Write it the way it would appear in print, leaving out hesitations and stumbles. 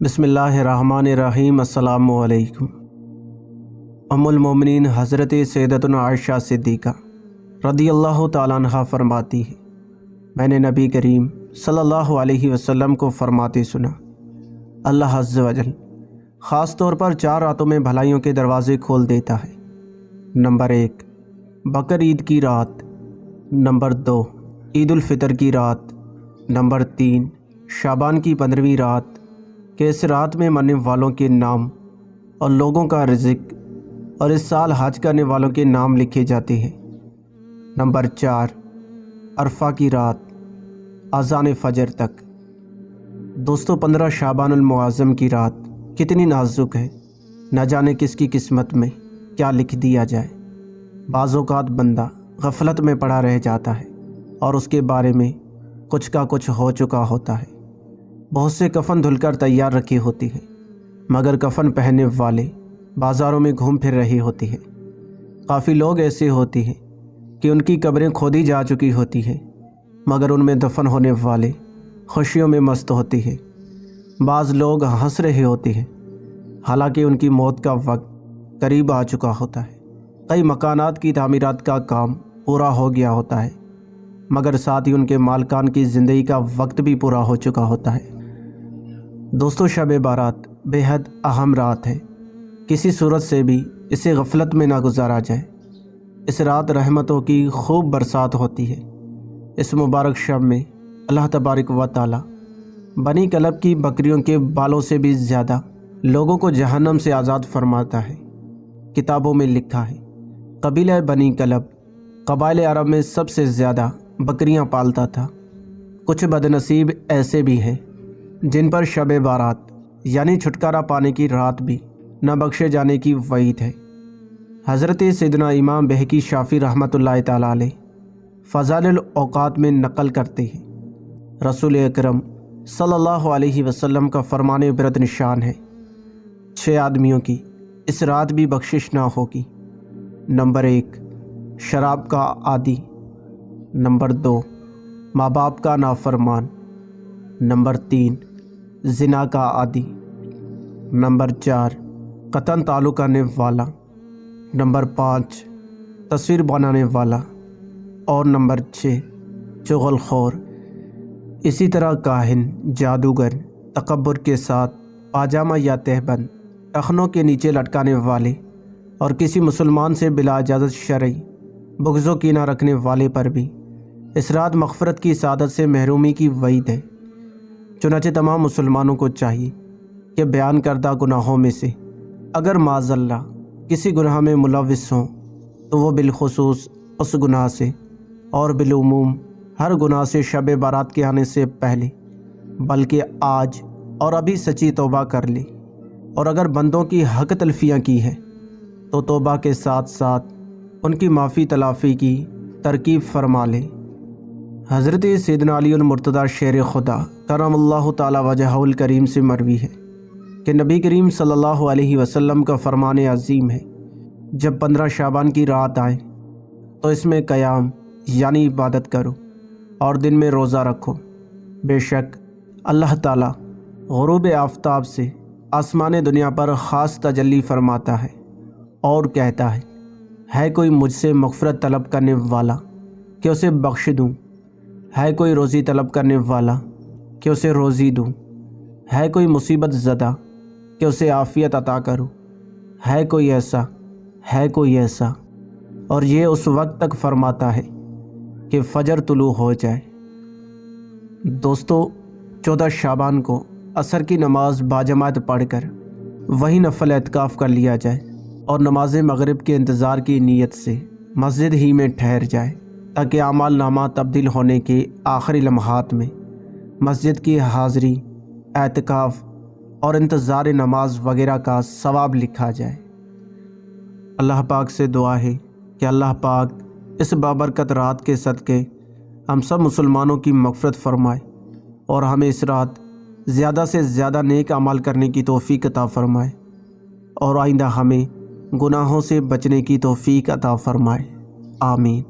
بسم اللہ الرحمن الرحیم۔ السلام علیکم۔ ام المومنین حضرت سیدتنا عائشہ صدیقہ رضی اللہ تعالیٰ عنہا فرماتی ہے، میں نے نبی کریم صلی اللہ علیہ وسلم کو فرماتے سنا، اللہ عز و جل خاص طور پر 4 راتوں میں بھلائیوں کے دروازے کھول دیتا ہے۔ نمبر 1 بقر عید کی رات، نمبر 2 عید الفطر کی رات، نمبر 3 شعبان کی 15ویں رات کہ اس رات میں مرنے والوں کے نام اور لوگوں کا رزق اور اس سال حج کرنے والوں کے نام لکھے جاتے ہیں۔ نمبر 4 عرفہ کی رات اذان فجر تک۔ دوستو 15 شعبان المعظم کی رات کتنی نازک ہے، نہ جانے کس کی قسمت میں کیا لکھ دیا جائے۔ بعض اوقات بندہ غفلت میں پڑا رہ جاتا ہے اور اس کے بارے میں کچھ کا کچھ ہو چکا ہوتا ہے۔ بہت سے کفن دھل کر تیار رکھی ہوتی ہیں، مگر کفن پہننے والے بازاروں میں گھوم پھر رہی ہوتی ہیں۔ کافی لوگ ایسے ہوتے ہیں کہ ان کی قبریں کھودی جا چکی ہوتی ہیں، مگر ان میں دفن ہونے والے خوشیوں میں مست ہوتے ہیں۔ بعض لوگ ہنس رہے ہوتے ہیں، حالانکہ ان کی موت کا وقت قریب آ چکا ہوتا ہے۔ کئی مکانات کی تعمیرات کا کام پورا ہو گیا ہوتا ہے، مگر ساتھ ہی ان کے مالکان کی زندگی کا وقت بھی پورا ہو چکا ہوتا ہے۔ دوستو شب بارات بے حد اہم رات ہے، کسی صورت سے بھی اسے غفلت میں نہ گزارا جائے۔ اس رات رحمتوں کی خوب برسات ہوتی ہے۔ اس مبارک شب میں اللہ تبارک و تعالی بنی کلب کی بکریوں کے بالوں سے بھی زیادہ لوگوں کو جہنم سے آزاد فرماتا ہے۔ کتابوں میں لکھا ہے، قبیلہ بنی کلب قبائل عرب میں سب سے زیادہ بکریاں پالتا تھا۔ کچھ بدنصیب ایسے بھی ہیں جن پر شب بارات یعنی چھٹکارا پانے کی رات بھی نہ بخشے جانے کی وعید ہے۔ حضرت سیدنا امام بہقی شافعی رحمۃ اللہ تعالیٰ علیہ فضائل الاوقات میں نقل کرتے ہیں، رسول اکرم صلی اللہ علیہ وسلم کا فرمان عبرت نشان ہے، 6 آدمیوں کی اس رات بھی بخشش نہ ہوگی۔ نمبر 1 شراب کا عادی، نمبر 2 ماں باپ کا نافرمان، نمبر 3 زنا کا عادی، نمبر 4 قطن تعلق کرنے والا، نمبر 5 تصویر بنانے والا، اور نمبر 6 چغل خور۔ اسی طرح کاہن، جادوگر، تکبر کے ساتھ پاجامہ یا تہبند ٹخنوں کے نیچے لٹکانے والے اور کسی مسلمان سے بلا اجازت شرعی بغض و کینہ رکھنے والے پر بھی اس رات مغفرت کی سعادت سے محرومی کی وعید ہے۔ چنانچہ تمام مسلمانوں کو چاہیے کہ بیان کردہ گناہوں میں سے اگر معاذ اللہ کسی گناہ میں ملوث ہوں تو وہ بالخصوص اس گناہ سے اور بالعموم ہر گناہ سے شب بارات کے آنے سے پہلے بلکہ آج اور ابھی سچی توبہ کر لے، اور اگر بندوں کی حق تلفیاں کی ہیں تو توبہ کے ساتھ ساتھ ان کی معافی تلافی کی ترکیب فرما لے۔ حضرت سیدنا علی المرتضیٰ شیر خدا کرم اللہ تعالی وجہہ الکریم سے مروی ہے کہ نبی کریم صلی اللہ علیہ وسلم کا فرمان عظیم ہے، جب 15 شعبان کی رات آئے تو اس میں قیام یعنی عبادت کرو اور دن میں روزہ رکھو، بے شک اللہ تعالی غروب آفتاب سے آسمان دنیا پر خاص تجلی فرماتا ہے اور کہتا ہے کوئی مجھ سے مغفرت طلب کرنے والا کہ اسے بخش دوں، ہے کوئی روزی طلب کرنے والا کہ اسے روزی دوں، ہے کوئی مصیبت زدہ کہ اسے عافیت عطا کروں، ہے کوئی ایسا، اور یہ اس وقت تک فرماتا ہے کہ فجر طلوع ہو جائے۔ دوستو 14 شعبان کو عصر کی نماز باجماعت پڑھ کر وہی نفل اعتکاف کر لیا جائے اور نماز مغرب کے انتظار کی نیت سے مسجد ہی میں ٹھہر جائے، تاکہ اعمال نامہ تبدیل ہونے کے آخری لمحات میں مسجد کی حاضری، اعتکاف اور انتظار نماز وغیرہ کا ثواب لکھا جائے۔ اللہ پاک سے دعا ہے کہ اللہ پاک اس بابرکت رات کے صدقے ہم سب مسلمانوں کی مغفرت فرمائے اور ہمیں اس رات زیادہ سے زیادہ نیک اعمال کرنے کی توفیق عطا فرمائے اور آئندہ ہمیں گناہوں سے بچنے کی توفیق عطا فرمائے۔ آمین۔